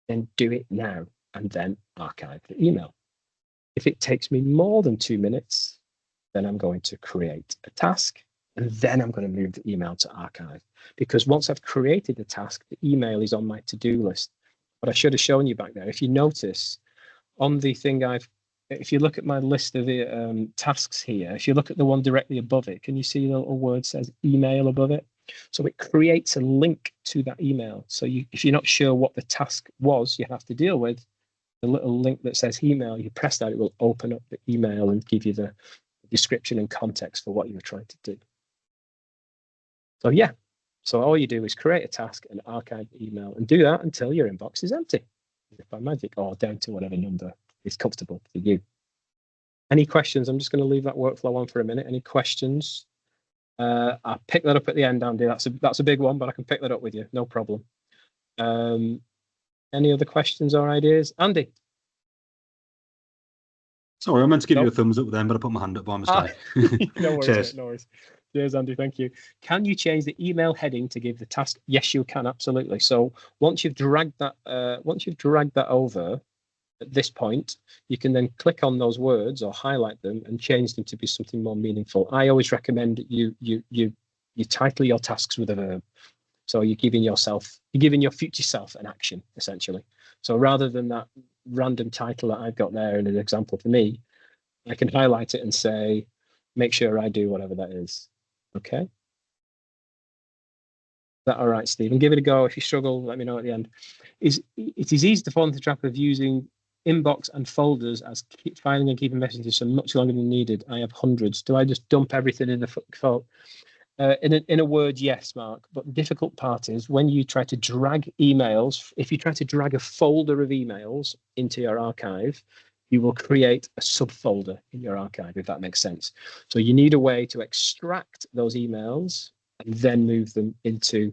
then do it now and then archive the email. If it takes me more than 2 minutes, then I'm going to create a task and then I'm going to move the email to archive. Because once I've created the task, the email is on my to-do list. But I should have shown you back there. If you notice on the thing if you look at my list of the tasks here, if you look at the one directly above it, can you see the little word says email above it? So it creates a link to that email. So if you're not sure what the task was you have to deal with, the little link that says email, you press that, it will open up the email and give you the description and context for what you were trying to do. So yeah, so all you do is create a task and archive the email and do that until your inbox is empty, if by magic, or down to whatever number is comfortable for you. Any questions? I'm just going to leave that workflow on for a minute. Any questions? I'll pick that up at the end, Andy. That's a big one, but I can pick that up with you, no problem. Any other questions or ideas? Andy? Sorry, I meant to give you a thumbs up then, but I put my hand up by mistake. No worries, Cheers. mate, no worries. Cheers, Andy, thank you. Can you change the email heading to give the task? Yes, you can, absolutely. So once you've dragged that over at this point, you can then click on those words or highlight them and change them to be something more meaningful. I always recommend that you title your tasks with a verb. So you're giving your future self an action, essentially. So rather than that random title that I've got there in an example for me, I can highlight it and say, make sure I do whatever that is. Okay. Is that all right, Stephen? Give it a go. If you struggle, let me know at the end. It is easy to fall into the trap of using inbox and folders as filing and keeping messages so much longer than needed. I have hundreds. Do I just dump everything in the folder? In a word, yes, Mark. But the difficult part is when you try to drag emails, if you try to drag a folder of emails into your archive, you will create a subfolder in your archive, if that makes sense. So you need a way to extract those emails and then move them into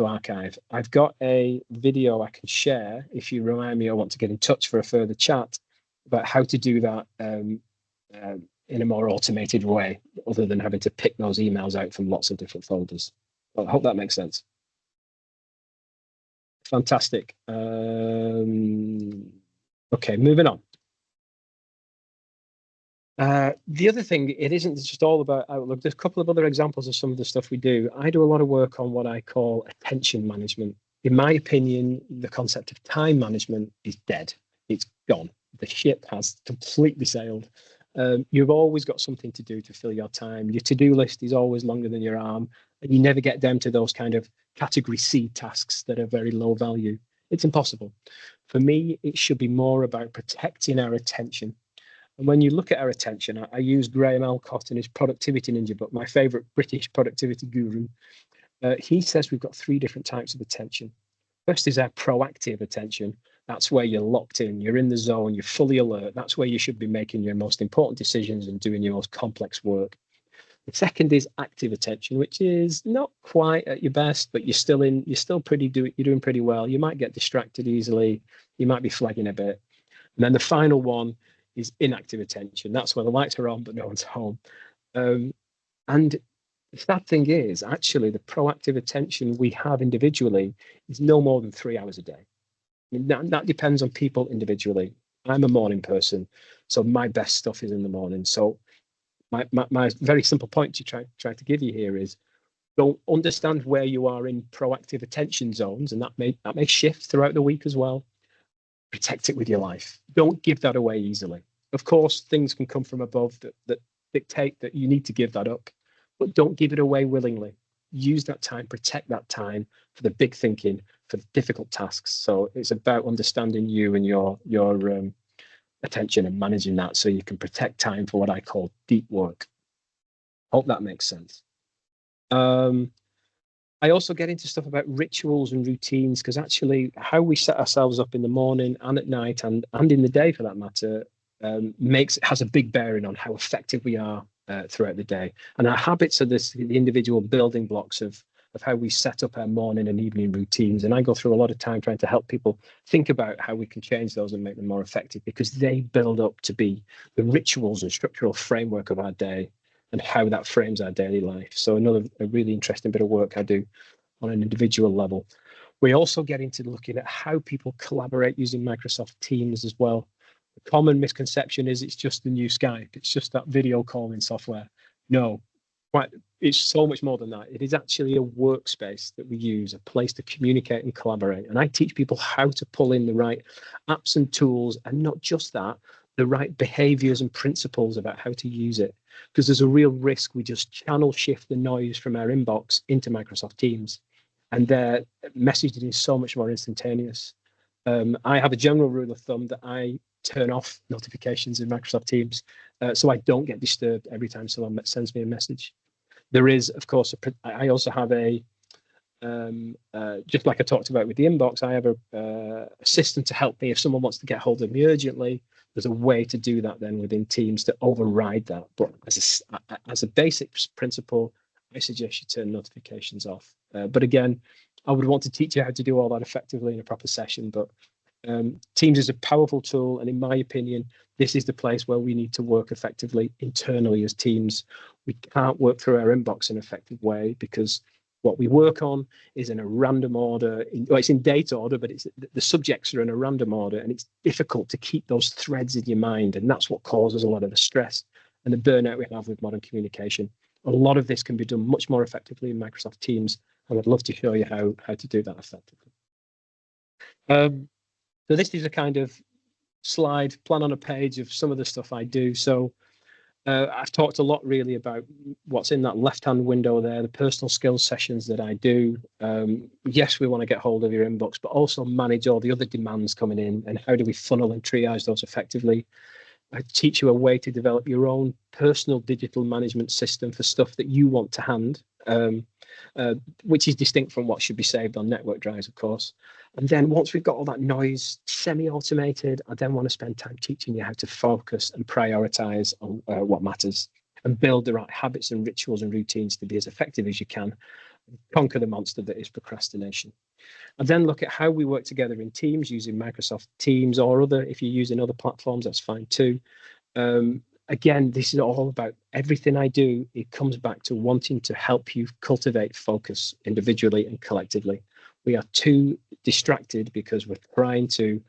archive. I've got a video I can share if you remind me or want to get in touch for a further chat about how to do that in a more automated way, other than having to pick those emails out from lots of different folders. Well, I hope that makes sense. Fantastic. Okay, moving on. The other thing, it isn't just all about Outlook. There's a couple of other examples of some of the stuff we do. I do a lot of work on what I call attention management. In my opinion, the concept of time management is dead. It's gone. The ship has completely sailed. You've always got something to do to fill your time. Your to-do list is always longer than your arm, and you never get down to those kind of category C tasks that are very low value. It's impossible. For me, it should be more about protecting our attention. And when you look at our attention, I use Graham Alcott in his Productivity Ninja book, my favorite British productivity guru. He says we've got 3 different types of attention. First is our proactive attention. That's where you're locked in, you're in the zone, you're fully alert. That's where you should be making your most important decisions and doing your most complex work. The second is active attention, which is not quite at your best, but you're doing pretty well. You might get distracted easily. You might be flagging a bit. And then the final one is inactive attention. That's where the lights are on, but no one's home. And the sad thing is, actually, the proactive attention we have individually is no more than 3 hours a day. I mean, that depends on people individually. I'm a morning person, so my best stuff is in the morning. So my very simple point to try to give you here is, don't understand where you are in proactive attention zones, and that may shift throughout the week as well. Protect it with your life. Don't give that away easily. Of course, things can come from above that dictate that you need to give that up, but don't give it away willingly. Use that time, protect that time for the big thinking, for the difficult tasks. So it's about understanding you and your attention and managing that, so you can protect time for what I call deep work. Hope that makes sense. I also get into stuff about rituals and routines, because actually how we set ourselves up in the morning and at night and in the day for that matter has a big bearing on how effective we are throughout the day. And our habits are the individual building blocks of how we set up our morning and evening routines. And I go through a lot of time trying to help people think about how we can change those and make them more effective, because they build up to be the rituals and structural framework of our day and how that frames our daily life. So a really interesting bit of work I do on an individual level. We also get into looking at how people collaborate using Microsoft Teams as well. The common misconception is it's just the new Skype. It's just that video calling software. No, it's so much more than that. It is actually a workspace that we use, a place to communicate and collaborate. And I teach people how to pull in the right apps and tools, and not just that, the right behaviors and principles about how to use it. Because there's a real risk we just channel shift the noise from our inbox into Microsoft Teams, and their messaging is so much more instantaneous. I have a general rule of thumb that I turn off notifications in Microsoft Teams so I don't get disturbed every time someone sends me a message. There is, of course, I also have just like I talked about with the inbox, I have a system to help me if someone wants to get hold of me urgently. There's a way to do that then within Teams to override that. But as a basic principle, I suggest you turn notifications off. But again, I would want to teach you how to do all that effectively in a proper session. But Teams is a powerful tool, and in my opinion, this is the place where we need to work effectively internally as teams. We can't work through our inbox in an effective way, because what we work on is in a random order. It's in date order, but the subjects are in a random order, and it's difficult to keep those threads in your mind, and that's what causes a lot of the stress and the burnout we have with modern communication. A lot of this can be done much more effectively in Microsoft Teams, and I'd love to show you how to do that effectively. So this is a kind of slide plan on a page of some of the stuff I do. So I've talked a lot really about what's in that left-hand window there, the personal skills sessions that I do. Yes, we want to get hold of your inbox, but also manage all the other demands coming in, and how do we funnel and triage those effectively. I teach you a way to develop your own personal digital management system for stuff that you want to hand, which is distinct from what should be saved on network drives, of course. And then once we've got all that noise semi-automated, I then want to spend time teaching you how to focus and prioritize on what matters, and build the right habits and rituals and routines to be as effective as you can, conquer the monster that is procrastination. And then look at how we work together in teams using Microsoft Teams, or other, if you're using other platforms, that's fine too. Again, this is all about everything I do. It comes back to wanting to help you cultivate focus individually and collectively. We are too distracted because we're trying to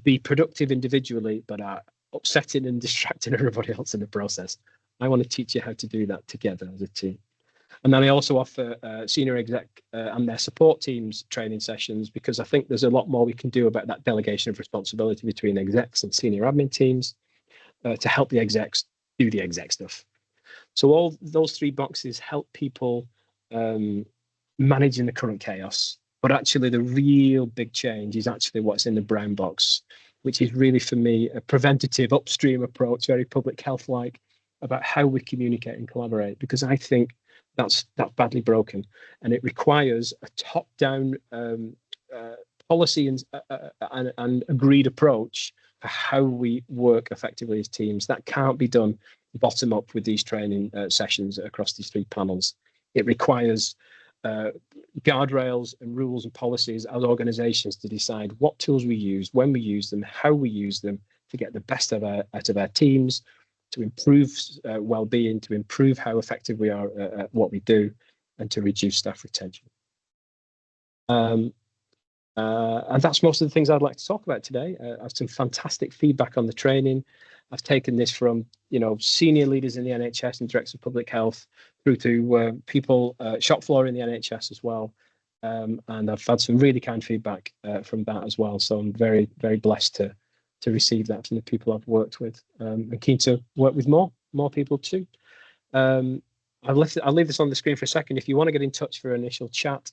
be productive individually, but are upsetting and distracting everybody else in the process. I want to teach you how to do that together as a team. And then I also offer senior exec and their support teams training sessions, because I think there's a lot more we can do about that delegation of responsibility between execs and senior admin teams to help the execs do the exec stuff. So all those three boxes help people managing the current chaos. But actually, the real big change is actually what's in the brown box, which is really, for me, a preventative upstream approach, very public health-like, about how we communicate and collaborate, because I think that's badly broken, and it requires a top-down policy and agreed approach for how we work effectively as teams. That can't be done bottom up with these training sessions across these three panels. It requires guardrails and rules and policies as organizations to decide what tools we use, when we use them, how we use them, to get the best out of our teams, to improve well-being, to improve how effective we are at what we do, and to reduce staff retention. And that's most of the things I'd like to talk about today. I have some fantastic feedback on the training. I've taken this from senior leaders in the NHS and directors of public health through to people shop floor in the NHS as well. And I've had some really kind feedback from that as well. So I'm very, very blessed to receive that from the people I've worked with. I'm keen to work with more people too. I'll leave this on the screen for a second. If you want to get in touch for an initial chat,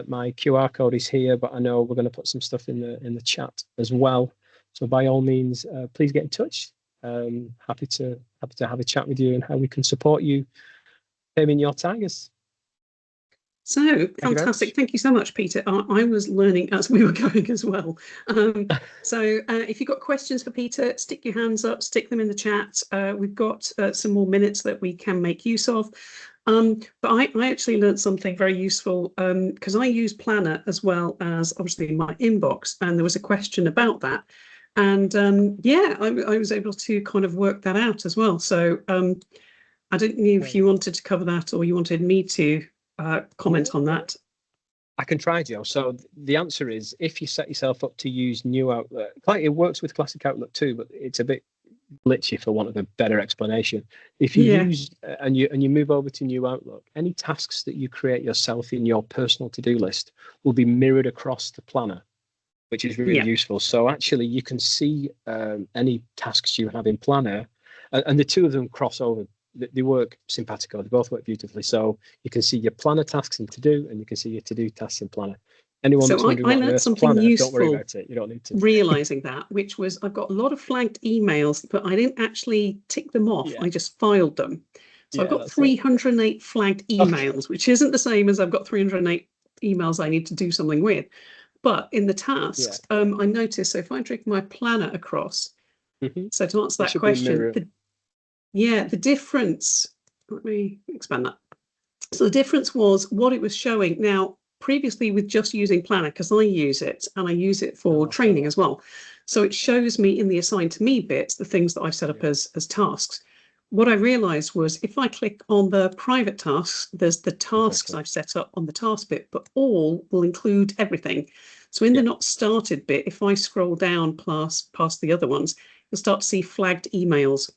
my QR code is here, but I know we're going to put some stuff in the chat as well. So by all means, please get in touch. Happy to have a chat with you and how we can support you taming your tigers. So fantastic. Thank you so much, Peter. I was learning as we were going as well. So if you've got questions for Peter, stick your hands up, stick them in the chat. We've got some more minutes that we can make use of. But I actually learned something very useful because I use Planner as well as obviously in my inbox, and there was a question about that. And yeah, I was able to kind of work that out as well. So I don't know if you wanted to cover that or you wanted me to comment on that. I can try, Joe. So the answer is, if you set yourself up to use New Outlook, it works with Classic Outlook too, but it's a bit glitchy for want of a better explanation. If you use and you move over to New Outlook, any tasks that you create yourself in your personal to-do list will be mirrored across the planner, which is really useful. So actually, you can see any tasks you have in Planner, and the two of them cross over. They work simpatico. They both work beautifully. So you can see your Planner tasks in To-Do, and you can see your To-Do tasks in Planner. Anyone that's wondering I learned something Planner, useful. don't worry about it. You don't need to. Realizing that, which was I've got a lot of flagged emails, but I didn't actually tick them off. I just filed them. So I've got 308 flagged emails, which isn't the same as I've got 308 emails I need to do something with. But in the tasks, I noticed, so if I drag my Planner across, so to answer that question, the difference, let me expand that. So the difference was what it was showing. Now, previously with just using Planner, because I use it and I use it for training as well. So it shows me in the assigned to me bits, the things that I've set up as tasks. What I realized was if I click on the private tasks, there's the tasks I've set up on the task bit, but all will include everything. So in the not started bit, if I scroll down past the other ones, you'll start to see flagged emails.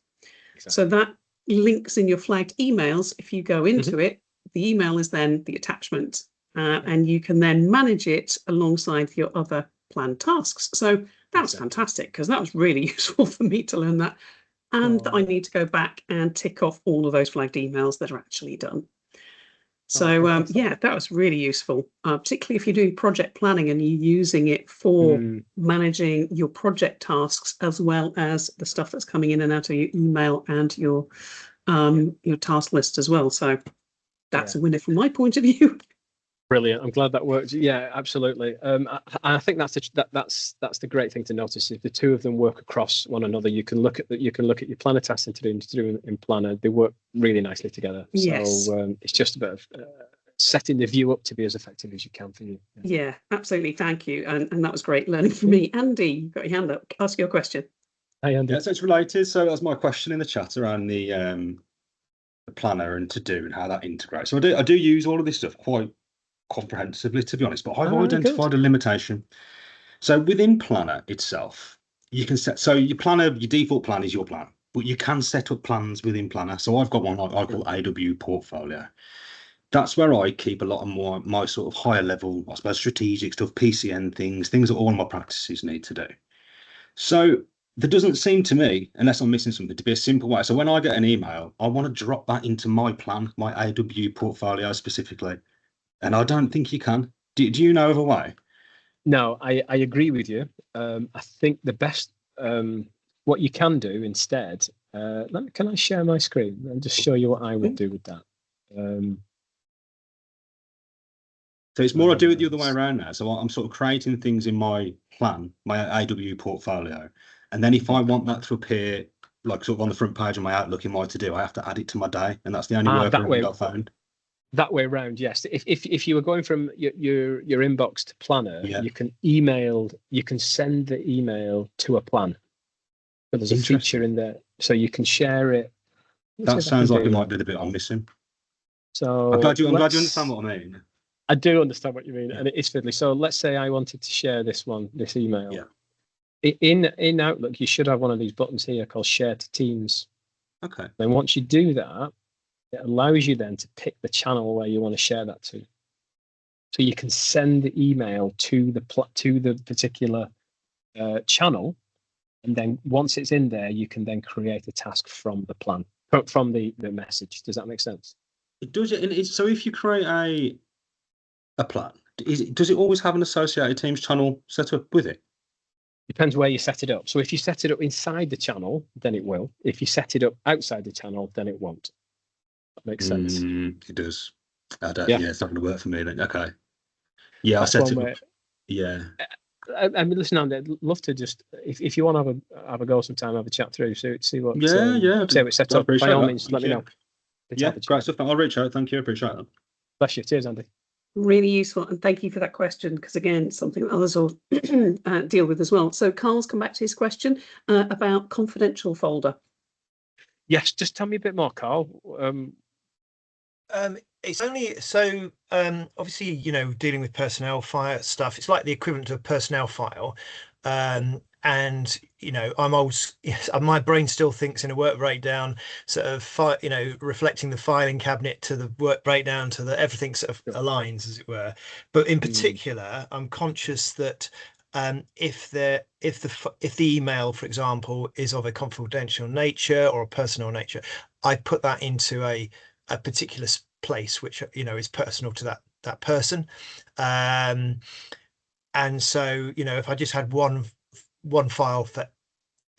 So that links in your flagged emails. If you go into it, the email is then the attachment, and you can then manage it alongside your other planned tasks. So that was fantastic because that was really useful for me to learn that. And I need to go back and tick off all of those flagged emails that are actually done. So yeah, that was really useful, particularly if you're doing project planning and you're using it for managing your project tasks as well as the stuff that's coming in and out of your email and your task list as well. So that's a winner from my point of view. Brilliant. I'm glad that worked. Yeah, absolutely. I think that's the great thing to notice. If the two of them work across one another, you can look at your Planner tasks and to do in Planner. They work really nicely together. Yes. So it's just about setting the view up to be as effective as you can for you. Yeah, absolutely. Thank you. And that was great learning for me. Andy, you've got your hand up. Ask your question. Hi, Andy. Yeah, so it's related. So that's my question in the chat around the Planner and To-Do and how that integrates. So I do use all of this stuff quite comprehensively, to be honest, but I've identified a limitation. So within Planner itself, you can set, so your Planner, your default plan is your plan, but you can set up plans within Planner. So I've got one I call AW Portfolio. That's where I keep a lot of my sort of higher level, I suppose, strategic stuff, PCN things that all my practices need to do. So there doesn't seem to me, unless I'm missing something, to be a simple way. So when I get an email, I want to drop that into my plan, my AW Portfolio specifically. And I don't think you can. Do you know of a way? No, I agree with you. I think the best, what you can do instead, can I share my screen and just show you what I would do with that? So it's more I do it the other way around now. So I'm sort of creating things in my plan, my AW Portfolio. And then if I want that to appear like sort of on the front page of my Outlook in my to-do, I have to add it to my day. And that's the only workaround I've found. That way around, yes. If you were going from your inbox to Planner, you can send the email to a plan. But there's a feature in there, so you can share it. That sounds like it might be the bit I'm missing. So I'm glad you understand what I mean. I do understand what you mean, and it is fiddly. So let's say I wanted to share this email. Yeah. In Outlook, you should have one of these buttons here called Share to Teams. Okay. Then once you do that, it allows you then to pick the channel where you want to share that to. So you can send the email to the particular channel, and then once it's in there, you can then create a task from the plan, from the message. Does that make sense? It does. So if you create a plan, does it always have an associated Teams channel set up with it? Depends where you set it up. So if you set it up inside the channel, then it will. If you set it up outside the channel, then it won't. That makes sense. It does. Yeah, it's not going to work for me then. Okay. Yeah, that's I set it where, up. Yeah. I mean, listen, Andy, I'd love to just, if you want to have a go sometime, have a chat through, see what see what it's set up. By all means, let me know. Yeah, great stuff. I'll reach out. Thank you. I appreciate that. Bless you. Cheers, Andy. Really useful, and thank you for that question, because again, it's something that others will deal with as well. So Carl's come back to his question about confidential folder. Yes, just tell me a bit more, Carl. It's only so obviously, you know, dealing with personnel file stuff, it's like the equivalent of a personnel file. And you know, my brain still thinks in a work breakdown, sort of reflecting the filing cabinet to the work breakdown to the everything sort of aligns, as it were. But in particular, I'm conscious that if the email, for example, is of a confidential nature or a personal nature, I put that into a particular place which, you know, is personal to that person. And so, you know, if I just had one file for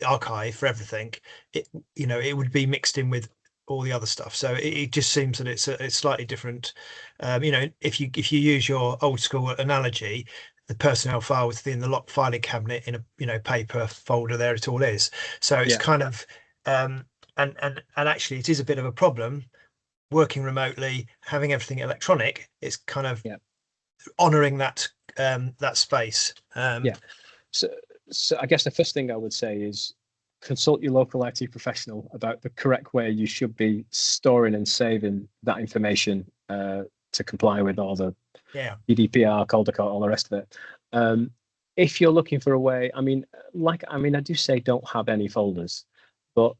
archive for everything, it would be mixed in with all the other stuff. So it just seems that it's slightly different. You know, if you use your old school analogy, the personnel file within the locked filing cabinet in a paper folder, there it all is. So it's kind of and actually it is a bit of a problem working remotely, having everything electronic. It's kind of honoring that space. So I guess the first thing I would say is consult your local IT professional about the correct way you should be storing and saving that information to comply with all the GDPR, Caldecott, all the rest of it. If you're looking for a way, I do say don't have any folders, but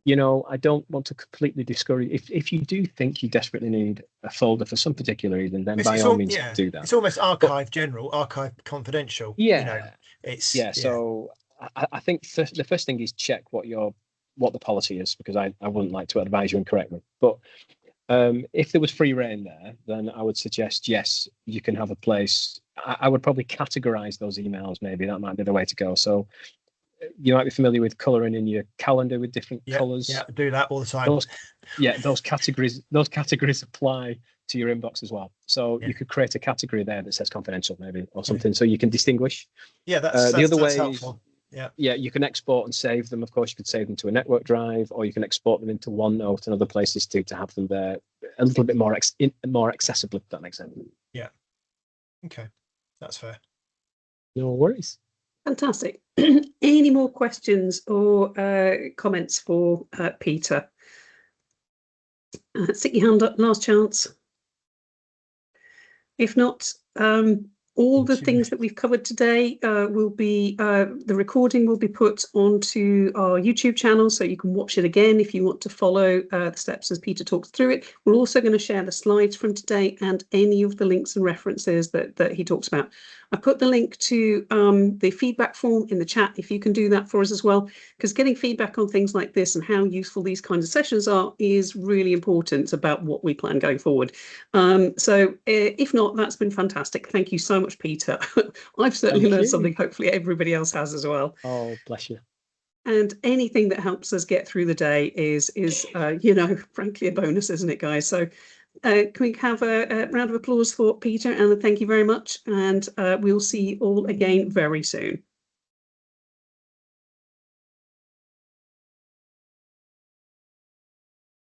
you know, I don't want to completely discourage. If you do think you desperately need a folder for some particular reason, then by all means do that. It's almost archive general, archive confidential. Yeah, you know, it's So I think the first thing is check what the policy is, because I wouldn't like to advise you incorrectly. But if there was free reign there, then I would suggest yes, you can have a place. I would probably categorize those emails. Maybe that might be the way to go. So you might be familiar with colouring in your calendar with different colours. Yeah, I do that all the time. Those categories apply to your inbox as well. So you could create a category there that says confidential, maybe, or something, so you can distinguish. Yeah, that's the other way. Helpful. Yeah, you can export and save them. Of course, you could save them to a network drive, or you can export them into OneNote and other places to have them there a little bit more accessible, if that makes sense. Yeah. Okay, that's fair. No worries. Fantastic. Any more questions or comments for Peter? Stick your hand up, last chance. If not, all the things that we've covered today will be, the recording will be put onto our YouTube channel, so you can watch it again if you want to follow the steps as Peter talks through it. We're also going to share the slides from today and any of the links and references that he talks about. I put the link to the feedback form in the chat, if you can do that for us as well, because getting feedback on things like this and how useful these kinds of sessions are is really important about what we plan going forward. So if not, that's been fantastic. Thank you so much, Peter. I've certainly learned something. Hopefully everybody else has as well. Oh, bless you. And anything that helps us get through the day is frankly a bonus, isn't it, guys? So can we have a round of applause for Peter, and thank you very much, and we'll see you all again very soon.